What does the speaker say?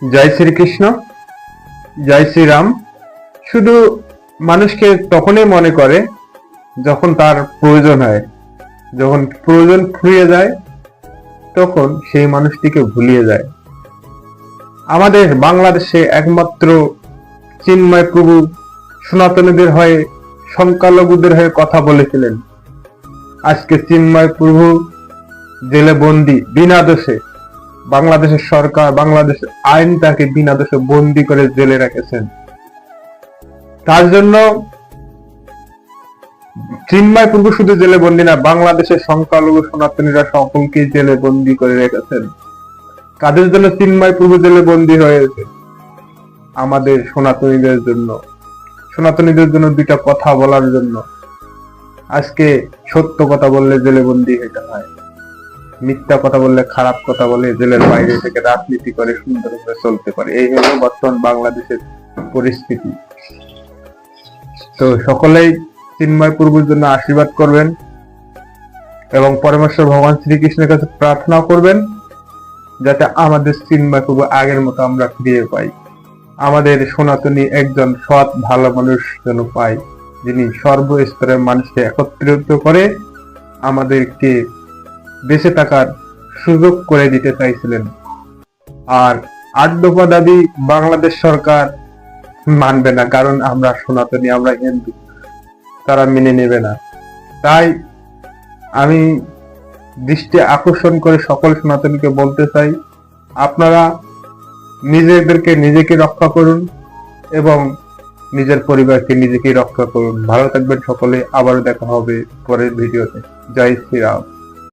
জয় শ্রীকৃষ্ণ, জয় শ্রীরাম। শুধু মানুষকে তখনই মনে করে যখন তার প্রয়োজন হয়, যখন প্রয়োজন ফুরিয়ে যায় তখন সেই মানুষটিকে ভুলিয়ে যায়। আমাদের বাংলাদেশে একমাত্র চিন্ময় প্রভু সনাতনীদের হয়ে, সংখ্যালঘুদের হয়ে কথা বলেছিলেন। আজকে চিন্ময় প্রভু জেলে বন্দী বিনা দোষে। বাংলাদেশের সরকার, বাংলাদেশের আইন তাকে বিনা দোষে বন্দী করে জেলে রেখেছেন। তার জন্য চিন্ময় প্রভু শুধু জেলে বন্দী না, বাংলাদেশের সংখ্যালঘু সনাতনীরা সকলকে জেলে বন্দী করে রেখেছেন। কাদের জন্য চিন্ময় প্রভু জেলে বন্দী হয়েছে? আমাদের সনাতনীদের জন্য। সনাতনীদের জন্য দুইটা কথা বলার জন্য। আজকে সত্য কথা বললে জেলে বন্দী হতে হয়, মিথ্যা কথা বললে, খারাপ কথা বলে জেলের বাইরে থেকে রাজনীতি করে সুন্দরভাবে চলতে পারে। এই হলো বর্তমান বাংলাদেশের পরিস্থিতি। তো সকলেই চিন্ময় প্রভুর জন্য আশীর্বাদ করবেন এবং পরমেশ্বর ভগবান শ্রীকৃষ্ণের কাছে প্রার্থনা করবেন যাতে আমাদের চিন্ময় প্রভু আগের মতো আমরা ফিরিয়ে পাই। আমাদের সনাতনী একজন সৎ ভালো মানুষ যেন পাই, যিনি সর্বস্তরের মানুষকে একত্রিত করে আমাদেরকে বেঁচে থাকার সুযোগ করে দিতে চাইছিলেন। আর ৮ দফা দাবি বাংলাদেশ সরকার মানবে না, কারণ আমরা সনাতনী, আমরা হিন্দু, তারা মেনে নেবে না। তাই আমি দৃষ্টি আকর্ষণ করে সকল সনাতনীকে বলতে চাই, আপনারা নিজেকে রক্ষা করুন এবং নিজের পরিবারকে নিজেকেই রক্ষা করুন। ভালো থাকবেন সকলে। আবারও দেখা হবে পরের ভিডিওতে। জয় শ্রীরাম।